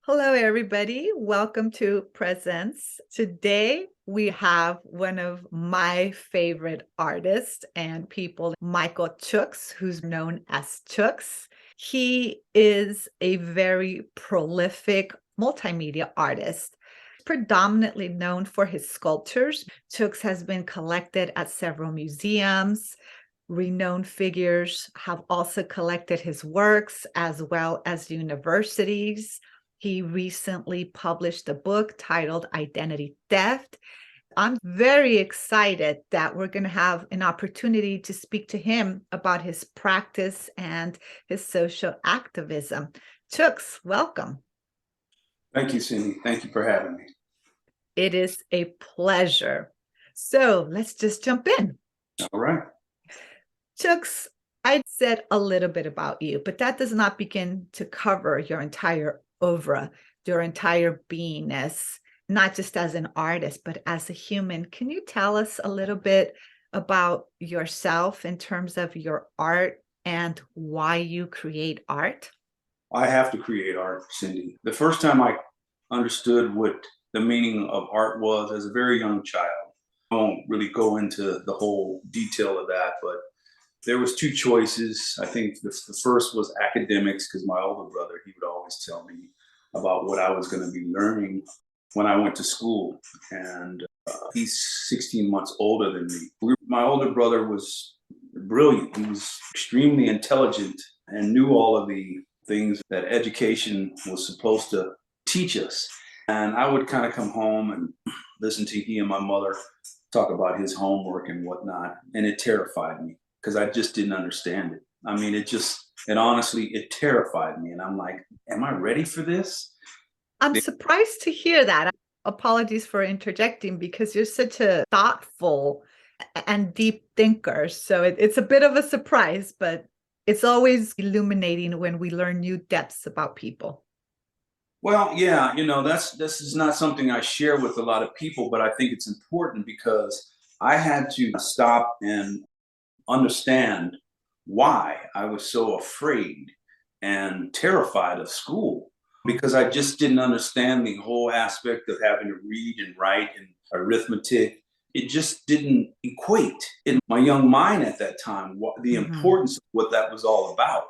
Hello, everybody. Welcome to Presents. Today, we have one of my favorite artists and people, Micheal Chukes, who's known as Chukes. He is a very prolific multimedia artist, predominantly known for his sculptures. Chukes has been collected at several museums. Renowned figures have also collected his works, as well as universities. He recently published a book titled Identity Theft. I'm very excited that we're going to have an opportunity to speak to him about his practice and his social activism. Chooks, welcome. Thank you, Cindy. Thank you for having me. It is a pleasure. So let's just jump in. All right. Chooks, I said a little bit about you, but that does not begin to cover your entire oeuvre, your entire beingness, not just as an artist, but as a human. Can you tell us a little bit about yourself in terms of your art and why you create art? I have to create art, Cindy. The first time I understood what the meaning of art was as a very young child, I won't really go into the whole detail of that, but there was two choices. I think the first was academics, because my older brother, he would always tell me about what I was going to be learning when I went to school. And he's 16 months older than me. My older brother was brilliant. He was extremely intelligent and knew all of the things that education was supposed to teach us. And I would kind of come home and listen to he and my mother talk about his homework and whatnot. And it terrified me because I just didn't understand it. I mean, it honestly, it terrified me. And I'm like, am I ready for this? I'm surprised to hear that. Apologies for interjecting because you're such a thoughtful and deep thinker. So it's a bit of a surprise, but it's always illuminating when we learn new depths about people. Well, yeah, this is not something I share with a lot of people, but I think it's important because I had to stop and understand why I was so afraid and terrified of school, because I just didn't understand the whole aspect of having to read and write and arithmetic. It just didn't equate in my young mind at that time, the importance of what that was all about.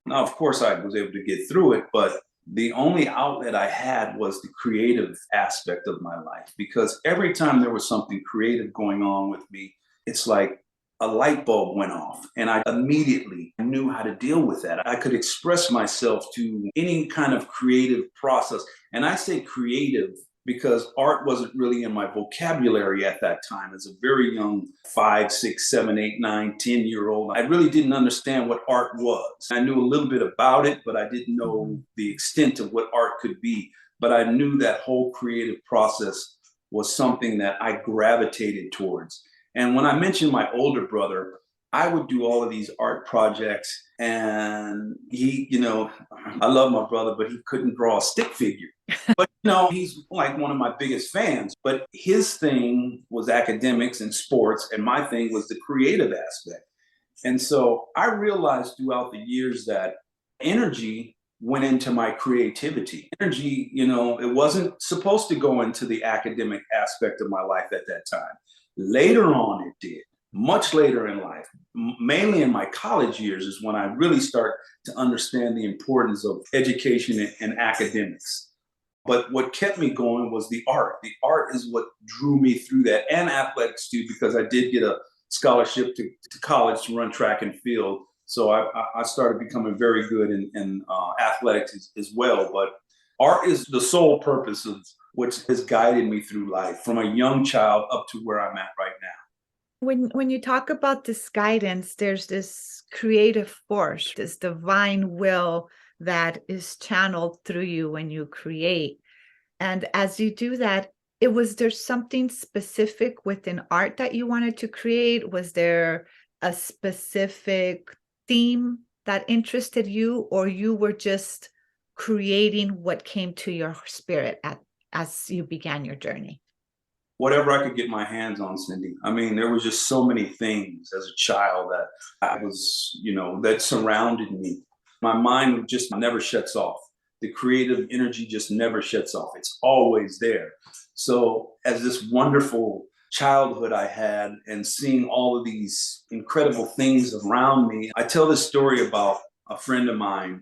Now, of course, I was able to get through it, but the only outlet I had was the creative aspect of my life, because every time there was something creative going on with me, it's like a light bulb went off and I immediately knew how to deal with that. I could express myself to any kind of creative process. And I say creative because art wasn't really in my vocabulary at that time. As a very young 5, 6, 7, 8, 9, 10-year-old, I really didn't understand what art was. I knew a little bit about it, but I didn't know the extent of what art could be. But I knew that whole creative process was something that I gravitated towards. And when I mentioned my older brother, I would do all of these art projects, and I love my brother, but he couldn't draw a stick figure. But he's like one of my biggest fans. But his thing was academics and sports, and my thing was the creative aspect. And so I realized throughout the years that energy went into my creativity. Energy, it wasn't supposed to go into the academic aspect of my life at that time. Later on, it did. Much later in life, mainly in my college years, is when I really start to understand the importance of education and academics. But what kept me going was the art. The art is what drew me through that, and athletics too, because I did get a scholarship to college to run track and field. So I started becoming very good in athletics as well. But art is the sole purpose of which has guided me through life from a young child up to where I'm at right now. When you talk about this guidance, there's this creative force, this divine will that is channeled through you when you create. And as you do that, was there something specific within art that you wanted to create? Was there a specific theme that interested you, or you were just creating what came to your spirit as you began your journey? Whatever I could get my hands on, Cindy. I mean, there was just so many things as a child that that surrounded me. My mind just never shuts off. the creative energy just never shuts off. It's always there. So as this wonderful childhood I had and seeing all of these incredible things around me, I tell this story about a friend of mine,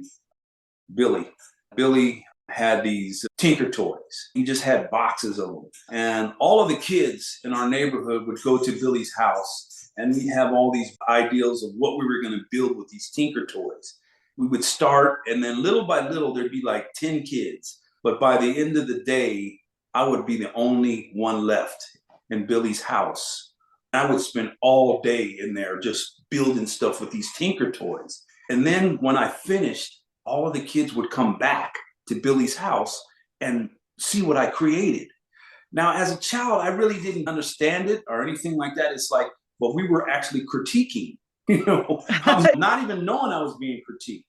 Billy. Billy had these tinker toys. He just had boxes of them. And all of the kids in our neighborhood would go to Billy's house and we'd have all these ideals of what we were going to build with these tinker toys. We would start, and then little by little, there'd be like 10 kids. But by the end of the day, I would be the only one left in Billy's house. I would spend all day in there just building stuff with these tinker toys. And then when I finished, all of the kids would come back to Billy's house and see what I created. Now, as a child, I really didn't understand it or anything like that. It's like, but we were actually critiquing, I was not even knowing I was being critiqued.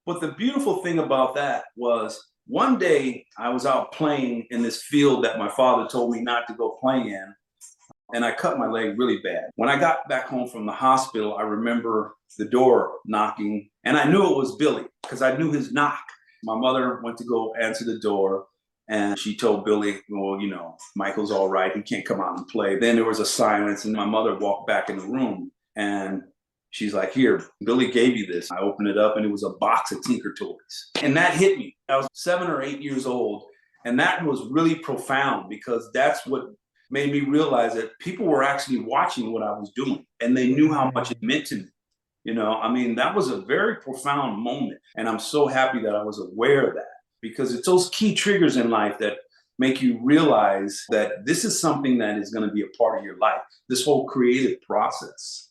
But the beautiful thing about that was one day I was out playing in this field that my father told me not to go play in, and I cut my leg really bad. When I got back home from the hospital, I remember the door knocking, and I knew it was Billy because I knew his knock. My mother went to go answer the door, and she told Billy, well, Michael's all right. He can't come out and play. Then there was a silence, and my mother walked back in the room, and she's like, here, Billy gave you this. I opened it up, and it was a box of tinker toys. And that hit me. I was 7 or 8 years old, and that was really profound because that's what made me realize that people were actually watching what I was doing, and they knew how much it meant to me. That was a very profound moment. And I'm so happy that I was aware of that, because it's those key triggers in life that make you realize that this is something that is going to be a part of your life, this whole creative process.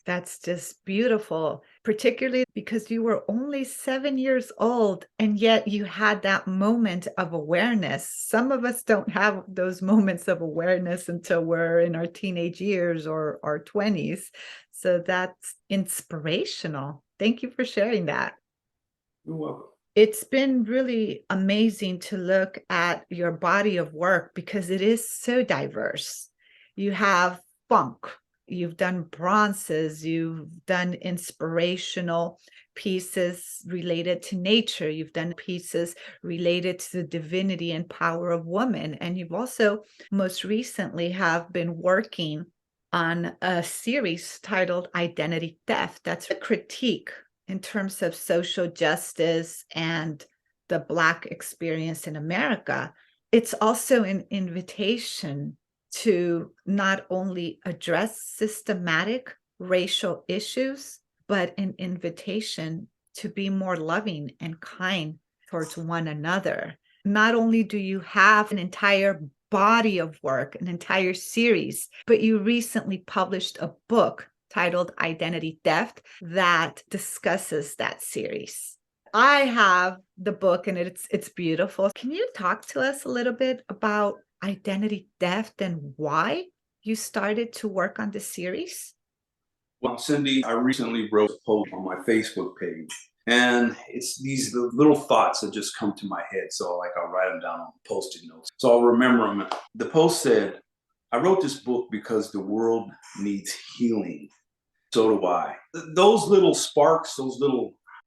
That's just beautiful, particularly because you were only 7 years old, and yet you had that moment of awareness. Some of us don't have those moments of awareness until we're in our teenage years or our 20s. So that's inspirational. Thank you for sharing that. You're welcome. It's been really amazing to look at your body of work because it is so diverse. You have funk. You've done bronzes, you've done inspirational pieces related to nature, you've done pieces related to the divinity and power of woman, and you've also most recently have been working on a series titled Identity Theft. That's a critique in terms of social justice and the Black experience in America. It's also an invitation to not only address systematic racial issues, but an invitation to be more loving and kind towards one another. Not only do you have an entire body of work, an entire series, but you recently published a book titled Identity Theft that discusses that series. I have the book and it's beautiful. Can you talk to us a little bit about identity theft and why you started to work on this series? Well, Cindy, I recently wrote a post on my Facebook page, and it's these little thoughts that just come to my head. So I'll write them down on Post-it notes. So I'll remember them. The post said, I wrote this book because the world needs healing. So do I. Those little sparks,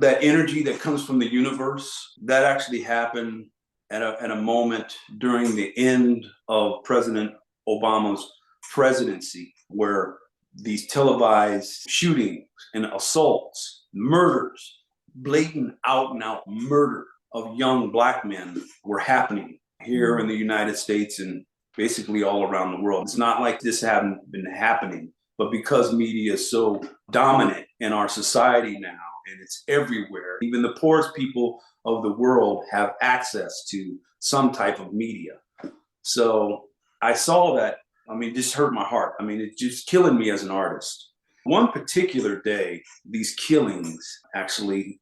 that energy that comes from the universe, that actually happened at a moment during the end of President Obama's presidency, where these televised shootings and assaults, murders, blatant out and out murder of young Black men were happening here in the United States and basically all around the world. It's not like this hadn't been happening, but because media is so dominant in our society now, and it's everywhere, even the poorest people of the world have access to some type of media. So I saw that, it just hurt my heart. It's just killing me as an artist. One particular day, these killings actually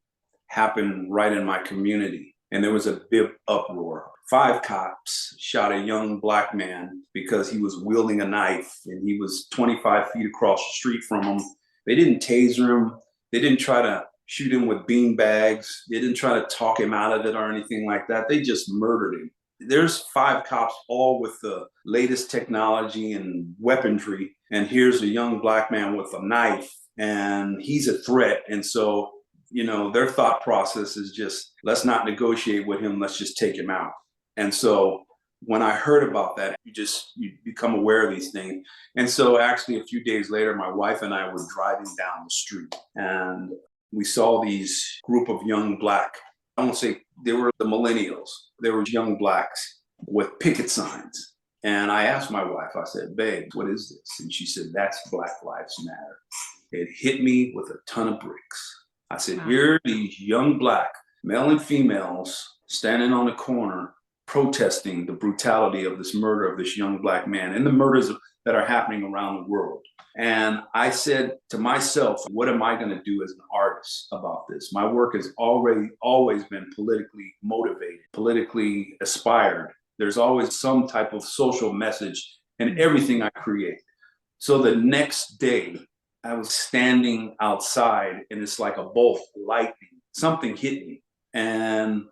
happened right in my community, and there was a big uproar. 5 cops shot a young Black man because he was wielding a knife, and he was 25 feet across the street from him. They didn't taser him. They didn't try to shoot him with bean bags. They didn't try to talk him out of it or anything like that. They just murdered him. There's 5 cops, all with the latest technology and weaponry. And here's a young Black man with a knife, and he's a threat. And so their thought process is just, let's not negotiate with him, let's just take him out. And so when I heard about that, you become aware of these things. And so actually a few days later, my wife and I were driving down the street and we saw these group of young black, I won't say they were the millennials, they were young blacks with picket signs. And I asked my wife, I said, babe, what is this? And she said, that's Black Lives Matter. It hit me with a ton of bricks. I said, here are these young black male and females standing on the corner protesting the brutality of this murder of this young black man and the murders that are happening around the world. And I said to myself, what am I going to do as an artist about this? My work has always been politically motivated, politically aspired. There's always some type of social message in everything I create. So the next day, I was standing outside and it's like a bolt, lightning, something hit me. And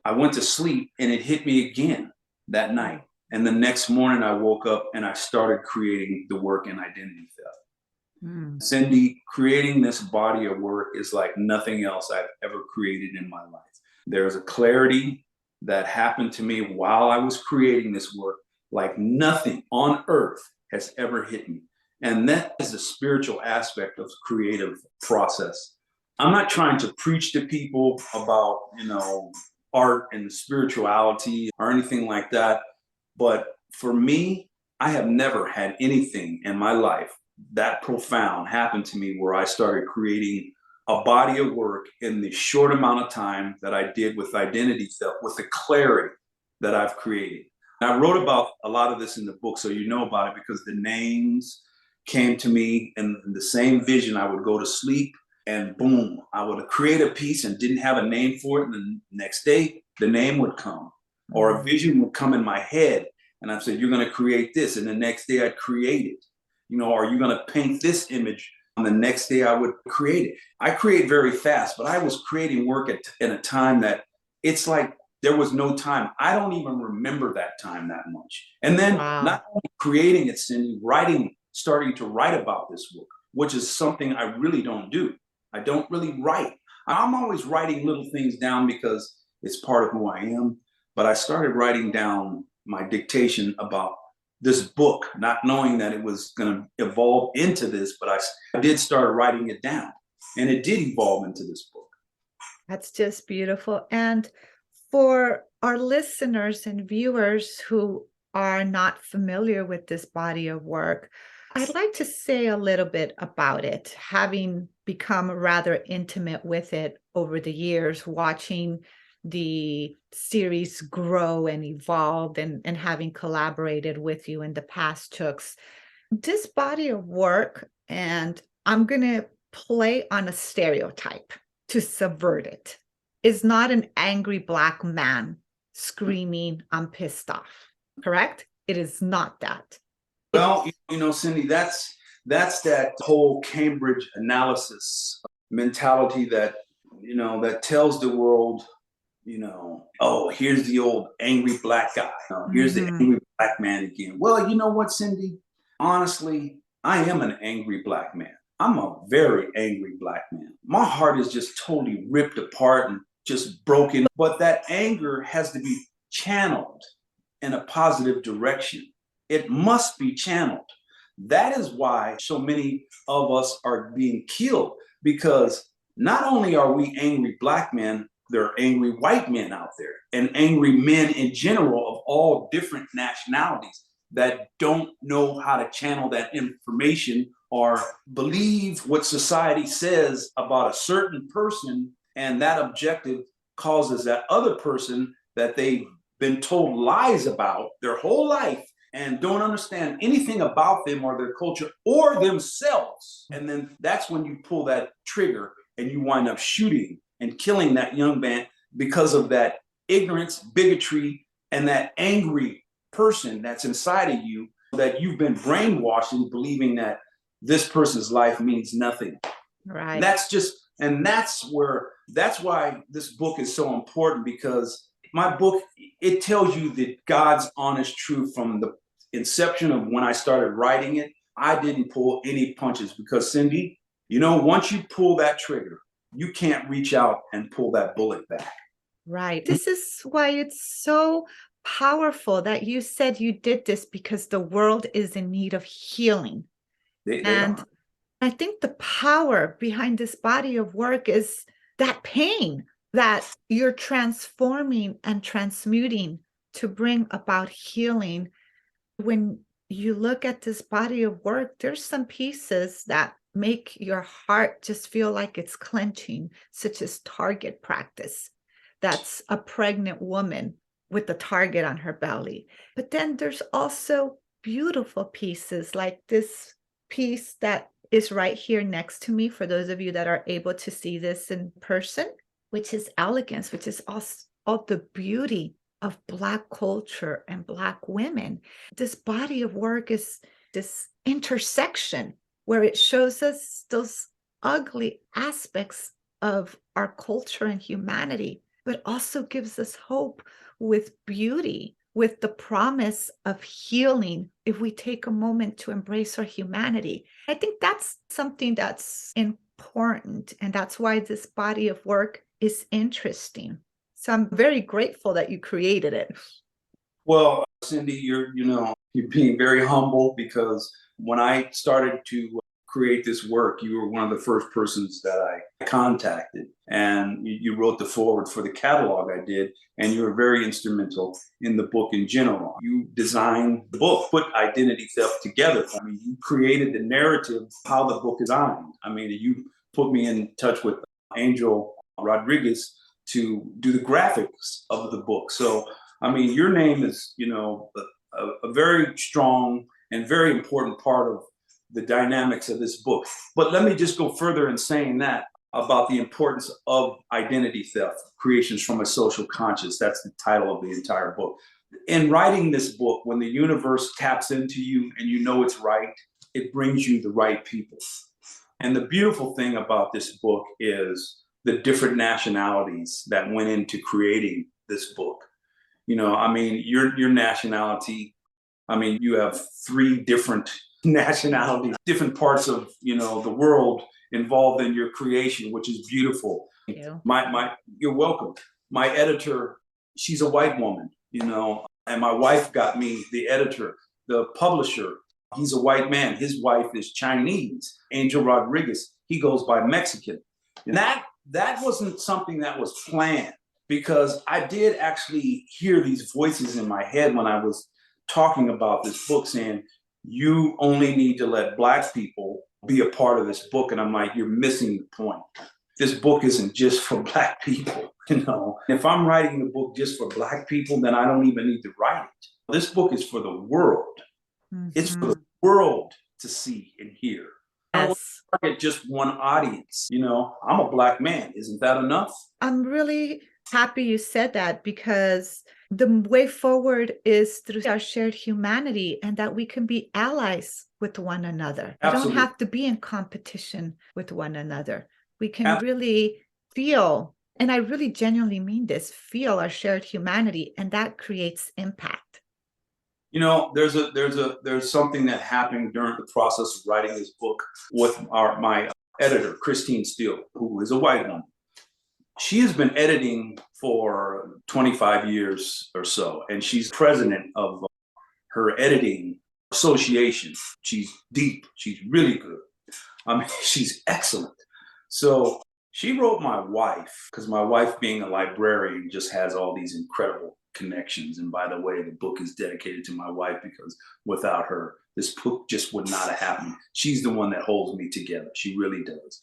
I went to sleep and it hit me again that night. And the next morning I woke up and I started creating the work in identity theft. Cindy, creating this body of work is like nothing else I've ever created in my life. There's a clarity that happened to me while I was creating this work like nothing on earth has ever hit me. And that is the spiritual aspect of the creative process. I'm not trying to preach to people about, art and spirituality or anything like that. But for me, I have never had anything in my life that profound happen to me where I started creating a body of work in the short amount of time that I did with identity theft, with the clarity that I've created. And I wrote about a lot of this in the book, so you know about it, because the names came to me in the same vision. I would go to sleep and boom, I would create a piece and didn't have a name for it. And the next day, the name would come, or a vision would come in my head. And I said, you're going to create this. And the next day I'd create it, or you're going to paint this image. And the next day I would create it. I create very fast, but I was creating work in a time that it's like there was no time. I don't even remember that time that much. And then not only creating it, Cindy, starting to write about this work, which is something I really don't do. I don't really write. I'm always writing little things down because it's part of who I am. But I started writing down my dictation about this book, not knowing that it was going to evolve into this, but I did start writing it down and it did evolve into this book. That's just beautiful. And for our listeners and viewers who are not familiar with this body of work, I'd like to say a little bit about it, having become rather intimate with it over the years, watching the series grow and evolve and having collaborated with you in the past, Chukes. This body of work, and I'm going to play on a stereotype to subvert it, is not an angry Black man screaming, I'm pissed off, correct? It is not that. Well, Cindy, that's that whole Cambridge analysis mentality that, that tells the world, oh, here's the old angry Black guy. Here's the angry Black man again. Well, you know what, Cindy? Honestly, I am an angry Black man. I'm a very angry Black man. My heart is just totally ripped apart and just broken. But that anger has to be channeled in a positive direction. It must be channeled. That is why so many of us are being killed, because not only are we angry Black men, there are angry white men out there and angry men in general of all different nationalities that don't know how to channel that information or believe what society says about a certain person, and that objective causes that other person that they've been told lies about their whole life and don't understand anything about them or their culture or themselves. And then that's when you pull that trigger and you wind up shooting and killing that young man because of that ignorance, bigotry, and that angry person that's inside of you that you've been brainwashed into believing that this person's life means nothing. Right. And that's why this book is so important, because my book, it tells you the God's honest truth from the inception of when I started writing it. I didn't pull any punches because, Cindy, once you pull that trigger, you can't reach out and pull that bullet back. Right. This is why it's so powerful that you said you did this because the world is in need of healing. They And are. I think the power behind this body of work is that pain that you're transforming and transmuting to bring about healing. When you look at this body of work, there's some pieces that make your heart just feel like it's clenching, such as target practice. That's a pregnant woman with a target on her belly. But then there's also beautiful pieces like this piece that is right here next to me for those of you that are able to see this in person, which is elegance, which is all the beauty of Black culture and Black women. This body of work is this intersection where it shows us those ugly aspects of our culture and humanity, but also gives us hope with beauty, with the promise of healing if we take a moment to embrace our humanity. I think that's something that's important, and that's why this body of work is interesting. So I'm very grateful that you created it. Well, Cindy, you're being very humble, because when I started to create this work, you were one of the first persons that I contacted, and you wrote the foreword for the catalog I did, and you were very instrumental in the book in general. You designed the book, put identity theft together. I mean, you created the narrative, how the book is designed. I mean, you put me in touch with Angel Rodriguez to do the graphics of the book. So, I mean, your name is, a very strong and very important part of the dynamics of this book. But let me just go further in saying that about the importance of identity theft, creations from a social conscience. That's the title of the entire book. In writing this book, when the universe taps into you and you know it's right, it brings you the right people. And the beautiful thing about this book is the different nationalities that went into creating this book. I mean, your nationality, I mean, you have 3 different nationalities, different parts of, the world involved in your creation, which is beautiful. Thank you. You're welcome. My editor, she's a white woman, and my wife got me the editor, the publisher. He's a white man. His wife is Chinese. Angel Rodriguez, he goes by Mexican. And that wasn't something that was planned, because I did actually hear these voices in my head when I was talking about this book saying, you only need to let Black people be a part of this book. And I'm like, you're missing the point. This book isn't just for Black people. If I'm writing the book just for Black people, then I don't even need to write it. This book is for the world. It's for the world to see and hear. I don't target just one audience. I'm a Black man. Isn't that enough? I'm really happy you said that, because the way forward is through our shared humanity, and that we can be allies with one another. Absolutely. We don't have to be in competition with one another. We can really feel, and I really genuinely mean this, feel our shared humanity, and that creates impact. There's something that happened during the process of writing this book with my editor, Christine Steele, who is a white woman. She has been editing for 25 years or so, and she's president of her editing association. She's deep. She's really good. I mean, she's excellent. So she wrote my wife, because my wife, being a librarian, just has all these incredible connections. And by the way, the book is dedicated to my wife, because without her, this book just would not have happened. She's the one that holds me together. She really does.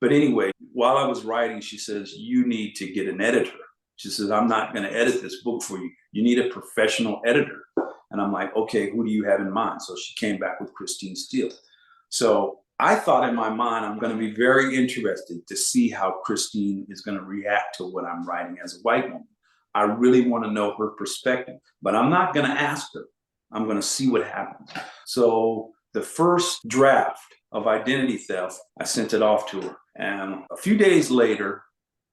But anyway, while I was writing, she says, you need to get an editor. She says, I'm not going to edit this book for you. You need a professional editor. And I'm like, okay, who do you have in mind? So she came back with Christine Steele. So I thought in my mind, I'm going to be very interested to see how Christine is going to react to what I'm writing as a white woman. I really want to know her perspective, but I'm not going to ask her. I'm going to see what happens. So the first draft of Identity Theft, I sent it off to her. And a few days later,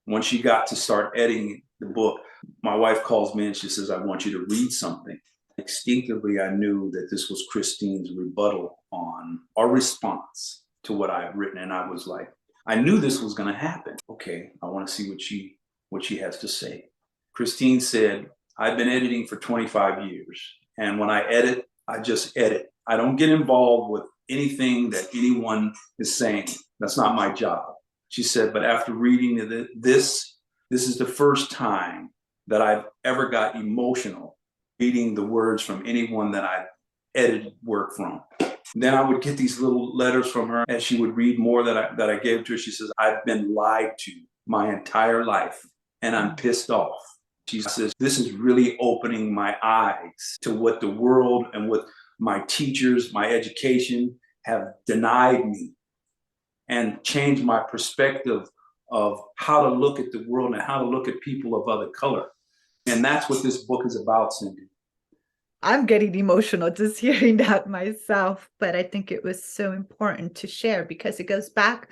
when she got to start editing the book, my wife calls me and she says, I want you to read something. Instinctively, I knew that this was Christine's rebuttal on or response to what I've written. And I was like, I knew this was going to happen. Okay, I want to see what she has to say. Christine said, I've been editing for 25 years. And when I edit, I just edit. I don't get involved with anything that anyone is saying. That's not my job. She said, but after reading this is the first time that I've ever got emotional reading the words from anyone that I edited work from. Then I would get these little letters from her as she would read more that I gave to her. She says, I've been lied to my entire life and I'm pissed off. She says, this is really opening my eyes to what the world and what my teachers, my education have denied me, and changed my perspective of how to look at the world and how to look at people of other color. And that's what this book is about, Cindy. I'm getting emotional just hearing that myself, but I think it was so important to share because it goes back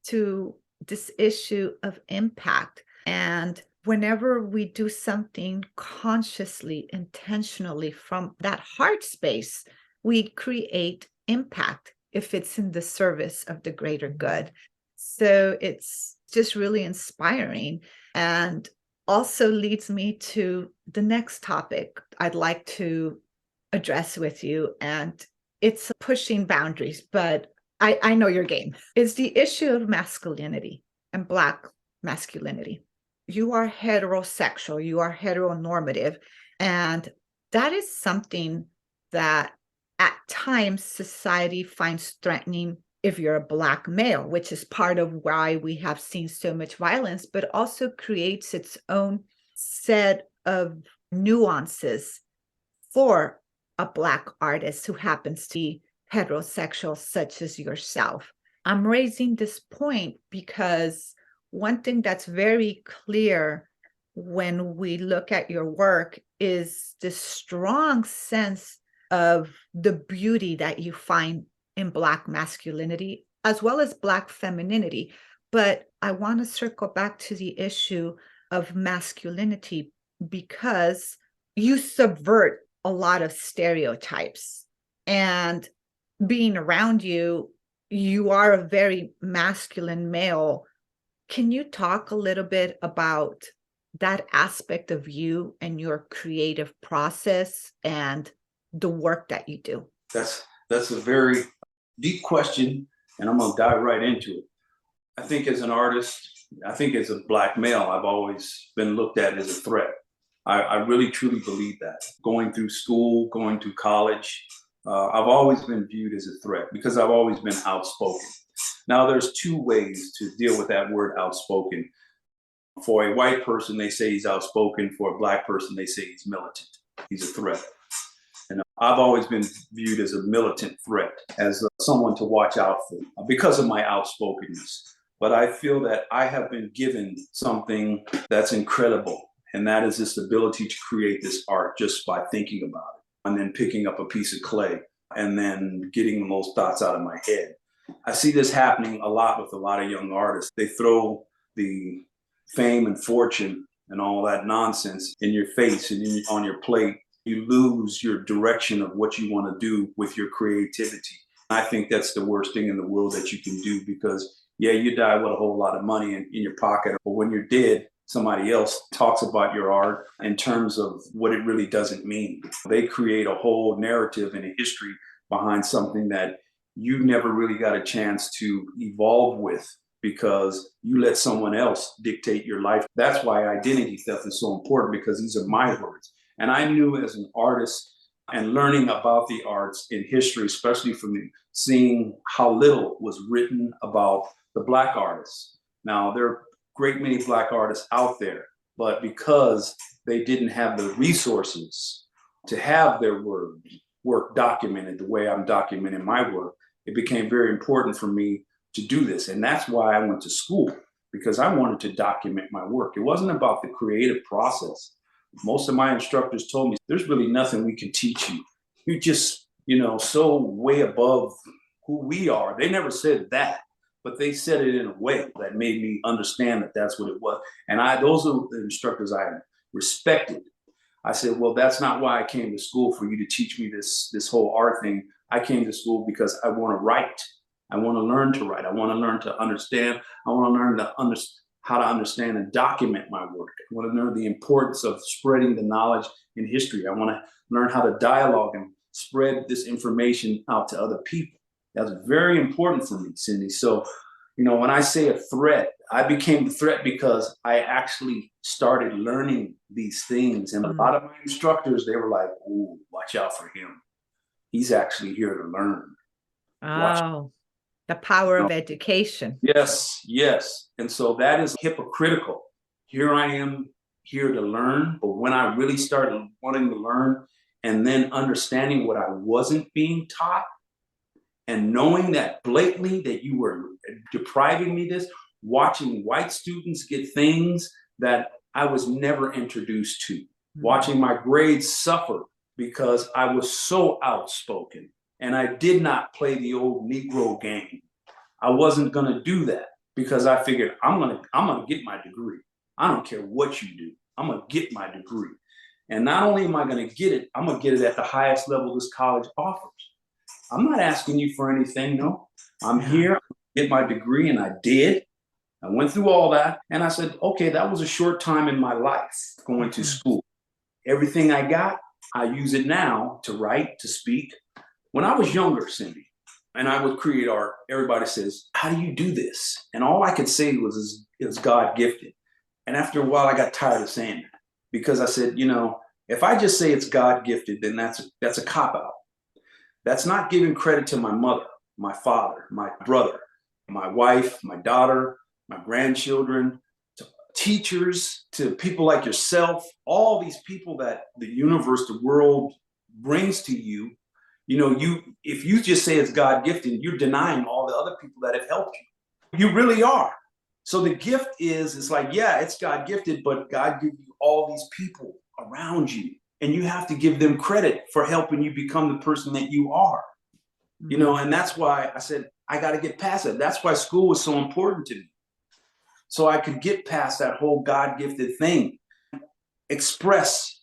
to this issue of impact. And whenever we do something consciously, intentionally from that heart space, we create impact if it's in the service of the greater good. So it's just really inspiring. And also leads me to the next topic I'd like to address with you. And it's pushing boundaries, but I know your game. It's the issue of masculinity and Black masculinity. You are heterosexual, you are heteronormative, and that is something that at times society finds threatening if you're a Black male, which is part of why we have seen so much violence, but also creates its own set of nuances for a Black artist who happens to be heterosexual, such as yourself. I'm raising this point because one thing that's very clear when we look at your work is this strong sense of the beauty that you find in Black masculinity, as well as Black femininity. But I want to circle back to the issue of masculinity because you subvert a lot of stereotypes. And being around you, you are a very masculine male. Can you talk a little bit about that aspect of you and your creative process and the work that you do? That's a very deep question, and I'm going to dive right into it. I think as an artist, I think as a Black male, I've always been looked at as a threat. I really truly believe that. Going through school, going through college, I've always been viewed as a threat because I've always been outspoken. Now, there's two ways to deal with that word outspoken. For a white person, they say he's outspoken. For a Black person, they say he's militant. He's a threat. And I've always been viewed as a militant threat, as someone to watch out for because of my outspokenness. But I feel that I have been given something that's incredible, and that is this ability to create this art just by thinking about it and then picking up a piece of clay and then getting those thoughts out of my head. I see this happening a lot with a lot of young artists. They throw the fame and fortune and all that nonsense in your face and on your plate. You lose your direction of what you want to do with your creativity. I think that's the worst thing in the world that you can do because, yeah, you die with a whole lot of money in your pocket, but when you're dead, somebody else talks about your art in terms of what it really doesn't mean. They create a whole narrative and a history behind something that you never really got a chance to evolve with because you let someone else dictate your life. That's why identity theft is so important, because these are my words. And I knew as an artist and learning about the arts in history, especially from seeing how little was written about the Black artists. Now, there are great many Black artists out there, but because they didn't have the resources to have their work documented the way I'm documenting my work, it became very important for me to do this. And that's why I went to school, because I wanted to document my work. It wasn't about the creative process. Most of my instructors told me, there's really nothing we can teach you. You're just, so way above who we are. They never said that, but they said it in a way that made me understand that that's what it was. And those are the instructors I respected. I said, well, that's not why I came to school, for you to teach me this whole art thing. I came to school because I want to write. I want to learn to write. I want to learn to understand. I want to learn to how to understand and document my work. I want to learn the importance of spreading the knowledge in history. I want to learn how to dialogue and spread this information out to other people. That's very important for me, Cindy. So, when I say a threat, I became the threat because I actually started learning these things. And a lot of my instructors, they were like, "Oh, watch out for him. He's actually here to learn." Watch. Oh, the power of education. Yes, yes. And so that is hypocritical. Here I am here to learn, but when I really started wanting to learn and then understanding what I wasn't being taught and knowing that blatantly that you were depriving me this, watching white students get things that I was never introduced to, watching my grades suffer because I was so outspoken and I did not play the old Negro game. I wasn't going to do that because I figured I'm going to get my degree. I don't care what you do. I'm going to get my degree. And not only am I going to get it, I'm going to get it at the highest level this college offers. I'm not asking you for anything, no. I'm here to get my degree, and I did. I went through all that, and I said, okay, that was a short time in my life going to school. Everything I got, I use it now to write, to speak. When I was younger, Cindy, and I would create art, everybody says, how do you do this? And all I could say was, it was God gifted. And after a while, I got tired of saying that because I said, if I just say it's God gifted, then that's a cop out. That's not giving credit to my mother, my father, my brother, my wife, my daughter, my grandchildren, to teachers, to people like yourself, all these people that the universe, the world brings to you. If you just say it's God gifted, you're denying all the other people that have helped you. You really are. So the gift it's like, yeah, it's God gifted, but God gave you all these people around you. And you have to give them credit for helping you become the person that you are. And that's why I said, I got to get past it. That's why school was so important to me. So I could get past that whole God-gifted thing, express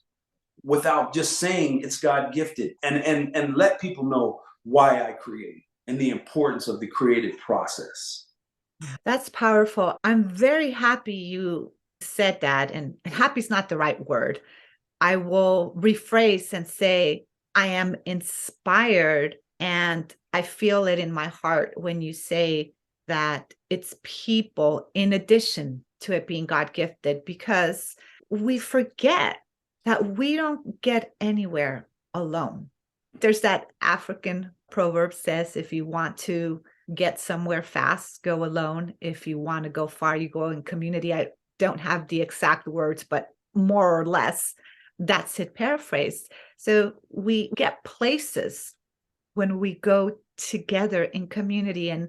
without just saying it's God gifted, and let people know why I create and the importance of the creative process. That's powerful. I'm very happy you said that, and happy is not the right word. I will rephrase and say, I am inspired and I feel it in my heart when you say that it's people in addition to it being God gifted, because we forget that we don't get anywhere alone. There's that African proverb says, if you want to get somewhere fast, go alone. If you want to go far, you go in community. I don't have the exact words, but more or less, that's it paraphrased. So we get places when we go together in community. And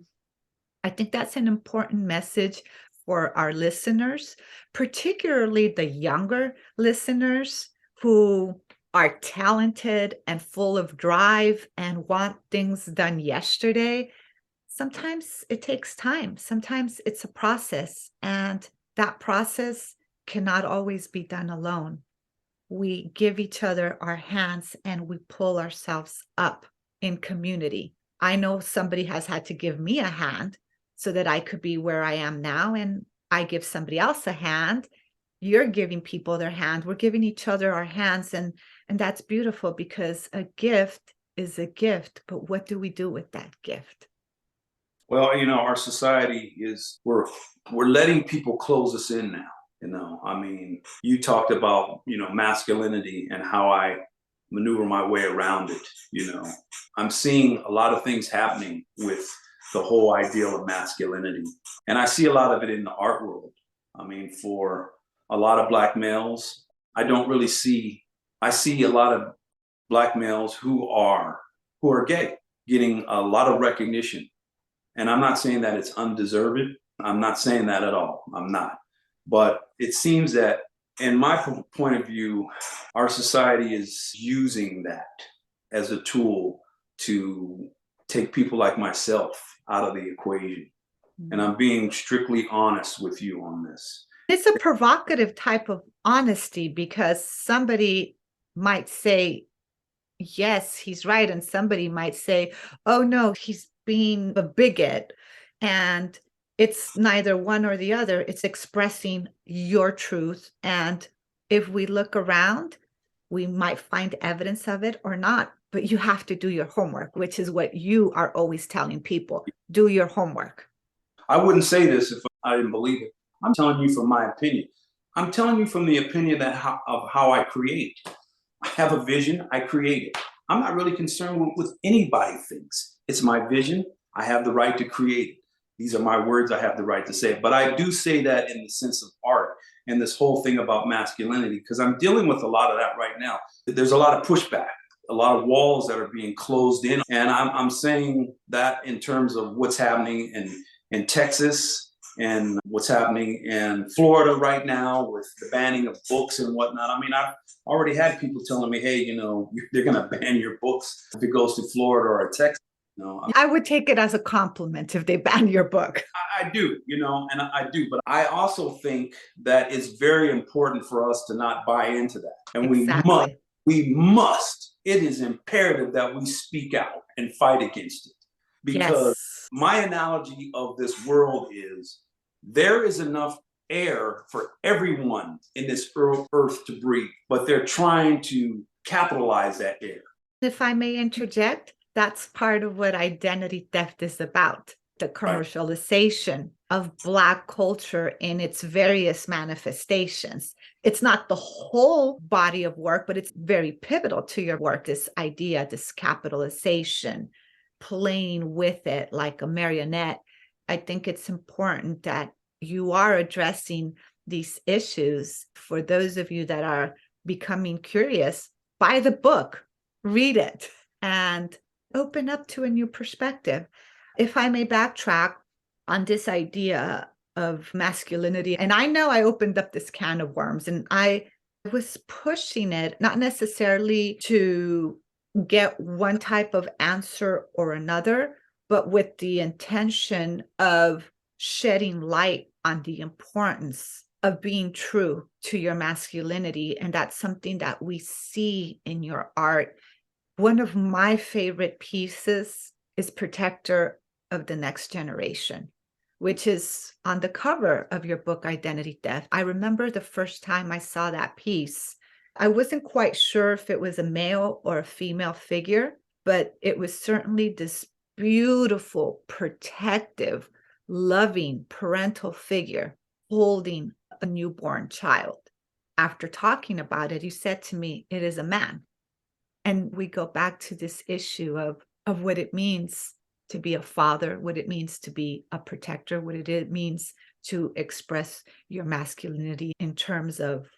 I think that's an important message for our listeners, particularly the younger listeners who are talented and full of drive and want things done yesterday. Sometimes it takes time. Sometimes it's a process, and that process cannot always be done alone. We give each other our hands and we pull ourselves up in community. I know somebody has had to give me a hand so that I could be where I am now, and I give somebody else a hand. You're giving people their hand. We're giving each other our hands, and that's beautiful because a gift is a gift, but what do we do with that gift? Well, our society we're letting people close us in now. I mean, you talked about, masculinity and how I maneuver my way around it. I'm seeing a lot of things happening with the whole ideal of masculinity. And I see a lot of it in the art world. I mean, for a lot of Black males, I see a lot of Black males who are gay getting a lot of recognition. And I'm not saying that it's undeserved. I'm not saying that at all. I'm not. But it seems that, in my point of view, our society is using that as a tool to take people like myself out of the equation. And I'm being strictly honest with you on this. It's a provocative type of honesty because somebody might say, yes, he's right. And somebody might say, oh, no, he's being a bigot, and it's neither one or the other. It's expressing your truth. And if we look around, we might find evidence of it or not, but you have to do your homework, which is what you are always telling people. Do your homework. I wouldn't say this if I didn't believe it. I'm telling you from my opinion. I'm telling you from the opinion of how I create. I have a vision, I create it. I'm not really concerned with what anybody thinks. It's my vision. I have the right to create it. These are my words. I have the right to say it. But I do say that in the sense of art and this whole thing about masculinity, because I'm dealing with a lot of that right now. There's a lot of pushback, a lot of walls that are being closed in. And I'm saying that in terms of what's happening in Texas and what's happening in Florida right now with the banning of books and whatnot. I mean, I've already had people telling me, hey, they're going to ban your books if it goes to Florida or Texas. I would take it as a compliment if they ban your book. I do, and I do. But I also think that it's very important for us to not buy into that. And Exactly. we must, it is imperative that we speak out and fight against it. Because Yes. my analogy of this world is there is enough air for everyone in this earth to breathe, but they're trying to capitalize that air. If I may interject, that's part of what identity theft is about, the commercialization of Black culture in its various manifestations. It's not the whole body of work, but it's very pivotal to your work, this idea, this capitalization, playing with it like a marionette. I think it's important that you are addressing these issues. For those of you that are becoming curious, buy the book, read it, and open up to a new perspective. If I may backtrack on this idea of masculinity, and I know I opened up this can of worms, and I was pushing it, not necessarily to get one type of answer or another, but with the intention of shedding light on the importance of being true to your masculinity. And that's something that we see in your art. One of my favorite pieces is Protector of the Next Generation, which is on the cover of your book, Identity Theft. I remember the first time I saw that piece, I wasn't quite sure if it was a male or a female figure, but it was certainly this beautiful, protective, loving parental figure holding a newborn child. After talking about it, you said to me, it is a man. And we go back to this issue of what it means to be a father, what it means to be a protector, what it means to express your masculinity in terms of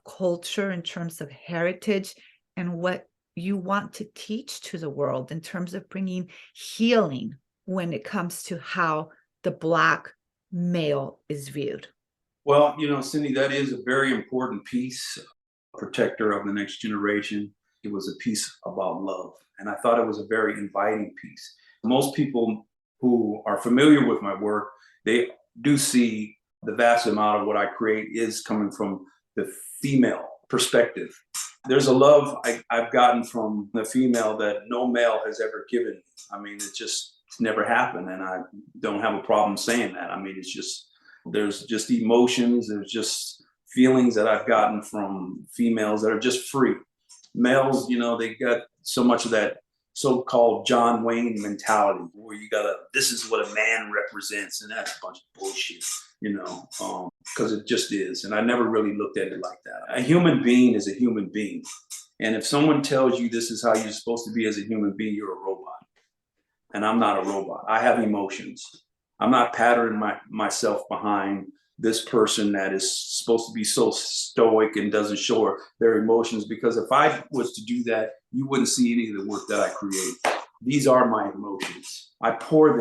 culture, in terms of heritage, and what you want to teach to the world in terms of bringing healing when it comes to how the Black male is viewed. Well, Cindy, that is a very important piece, Protector of the Next Generation. It was a piece about love. And I thought it was a very inviting piece. Most people who are familiar with my work, they do see the vast amount of what I create is coming from the female perspective. There's a love I've gotten from the female that no male has ever given. I mean, it's never happened. And I don't have a problem saying that. I mean, there's just emotions, there's just feelings that I've gotten from females that are just free. Males, they got so much of that so-called John Wayne mentality where this is what a man represents, and that's a bunch of bullshit, because it just is. And I never really looked at it like that. A human being is a human being. And if someone tells you this is how you're supposed to be as a human being, you're a robot. And I'm not a robot. I have emotions. I'm not patterning myself behind this person that is supposed to be so stoic and doesn't show their emotions, because if I was to do that, you wouldn't see any of the work that I create. These are my emotions. I pour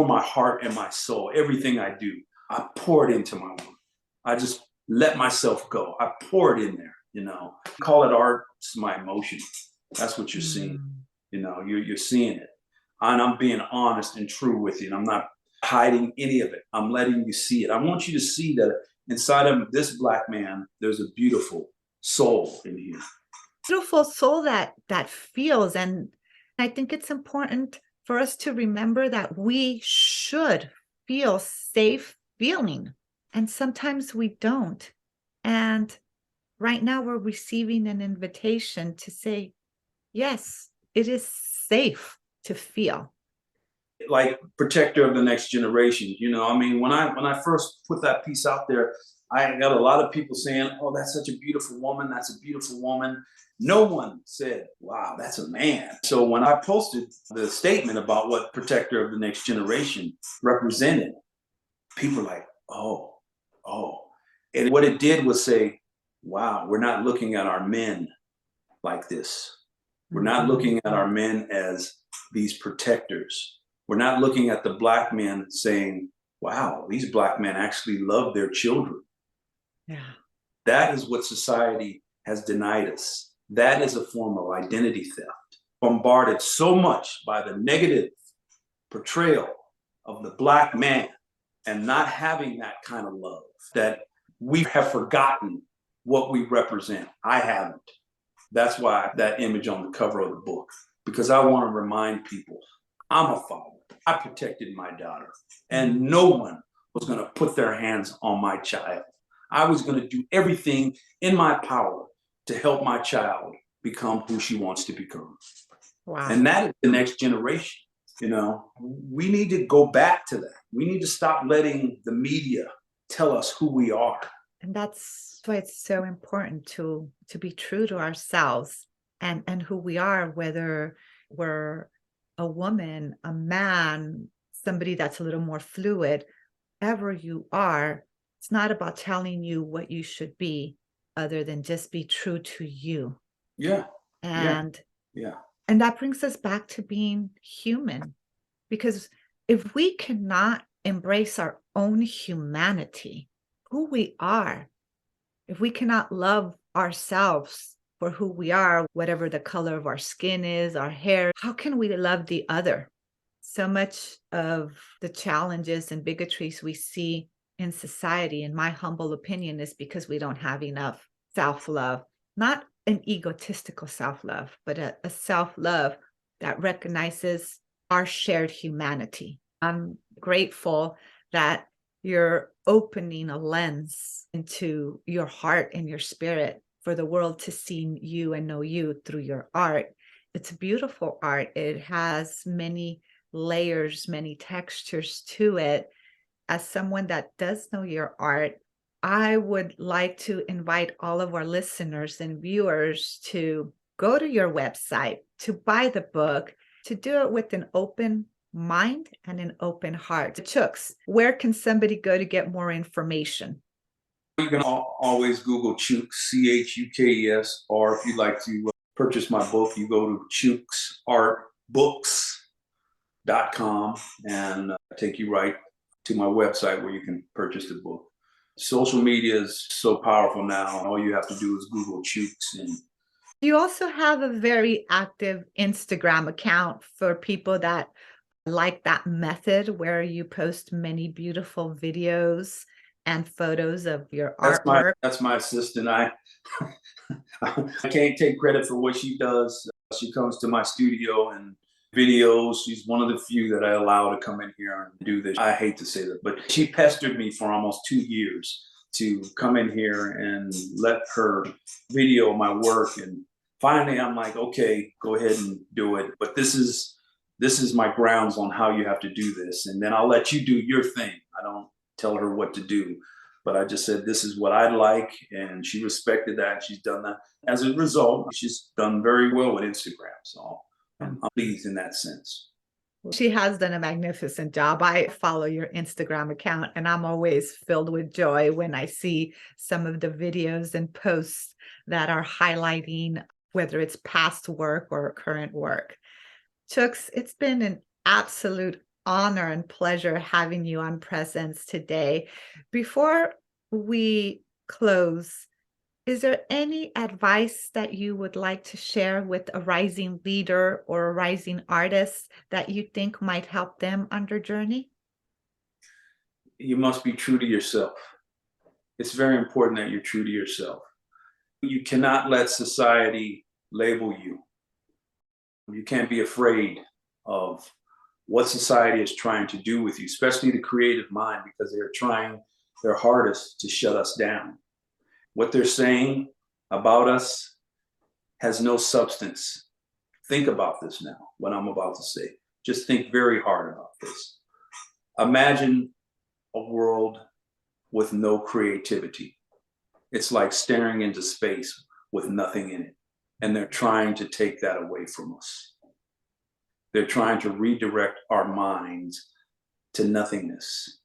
my heart and my soul, everything I do, I pour it into my work. I just let myself go. I pour it in there, Call it art, it's my emotion. That's what you're seeing. You're seeing it. And I'm being honest and true with you. And I'm not hiding any of it. I'm letting you see it. I want you to see that inside of this Black man, there's a beautiful soul in here. Beautiful soul that feels. And I think it's important for us to remember that we should feel safe feeling. And sometimes we don't. And right now we're receiving an invitation to say, yes, it is safe to feel. Like protector of the next generation. I mean, when I first put that piece out there, I got a lot of people saying, "Oh, that's such a beautiful woman. That's a beautiful woman." No one said, "Wow, that's a man." So when I posted the statement about what protector of the next generation represented, people were like, "Oh, oh," and what it did was say, "Wow, we're not looking at our men like this. We're not looking at our men as these protectors. We're not looking at the Black men saying, wow, these Black men actually love their children." Yeah. That is what society has denied us. That is a form of identity theft. Bombarded so much by the negative portrayal of the Black man and not having that kind of love that we have forgotten what we represent. I haven't. That's why that image on the cover of the book, because I want to remind people I'm a father. I protected my daughter, and no one was going to put their hands on my child. I was going to do everything in my power to help my child become who she wants to become. Wow. And that is the next generation. We need to go back to that. We need to stop letting the media tell us who we are. And that's why it's so important to be true to ourselves and who we are, whether we're a woman, a man, somebody that's a little more fluid, whoever you are. It's not about telling you what you should be, other than just be true to you. Yeah. And Yeah. and that brings us back to being human, because if we cannot embrace our own humanity, who we are, if we cannot love ourselves for who we are, whatever the color of our skin is, our hair, how can we love the other? So much of the challenges and bigotries we see in society, in my humble opinion, is because we don't have enough self-love, not an egotistical self-love, but a self-love that recognizes our shared humanity. I'm grateful that you're opening a lens into your heart and your spirit for the world to see you and know you through your art. It's beautiful art. It has many layers, many textures to it. As someone that does know your art, I would like to invite all of our listeners and viewers to go to your website, to buy the book, to do it with an open mind and an open heart. Chukes, where can somebody go to get more information? You can always Google Chukes, Chukes, or if you'd like to purchase my book, you go to chukesartbooks.com and take you right to my website where you can purchase the book. Social media is so powerful now. All you have to do is Google Chukes. And You also have a very active Instagram account for people that like that method, where you post many beautiful videos and photos of your artwork. that's my assistant. I can't take credit for what she does. She comes to my studio and videos. She's one of the few that I allow to come in here and do this. I hate to say that, but she pestered me for almost 2 years to come in here and let her video my work. And finally, I'm like, okay, go ahead and do it. But this is my grounds on how you have to do this, and then I'll let you do your thing. I don't tell her what to do. But I just said, this is what I'd like. And she respected that. She's done that. As a result, she's done very well with Instagram. So I'm pleased in that sense. She has done a magnificent job. I follow your Instagram account, and I'm always filled with joy when I see some of the videos and posts that are highlighting whether it's past work or current work. Chooks, it's been an absolute honor and pleasure having you on Presence today. Before we close, is there any advice that you would like to share with a rising leader or a rising artist that you think might help them on their journey? You must be true to yourself. It's very important that you're true to yourself. You cannot let society label you. You can't be afraid of what society is trying to do with you, especially the creative mind, because they're trying their hardest to shut us down. What they're saying about us has no substance. Think about this now, what I'm about to say. Just think very hard about this. Imagine a world with no creativity. It's like staring into space with nothing in it. And they're trying to take that away from us. They're trying to redirect our minds to nothingness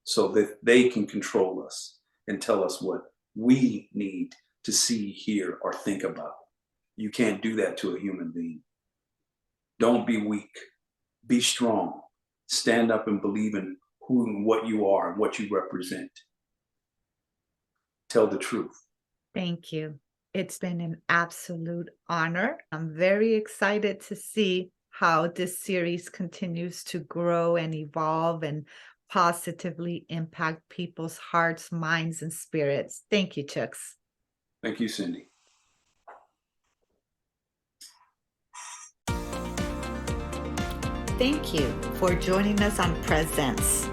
so that they can control us and tell us what we need to see, hear, or think about. You can't do that to a human being. Don't be weak. Be strong. Stand up and believe in who and what you are and what you represent. Tell the truth. Thank you. It's been an absolute honor. I'm very excited to see how this series continues to grow and evolve and positively impact people's hearts, minds, and spirits. Thank you, Chukes. Thank you, Cindy. Thank you for joining us on Presents.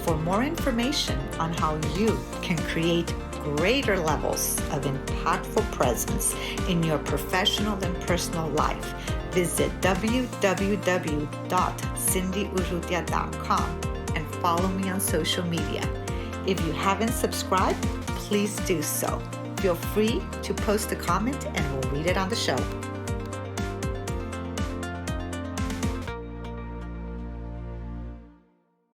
For more information on how you can create greater levels of impactful presence in your professional and personal life, visit www.cindyurrutia.com and follow me on social media. If you haven't subscribed, please do so. Feel free to post a comment and we'll read it on the show.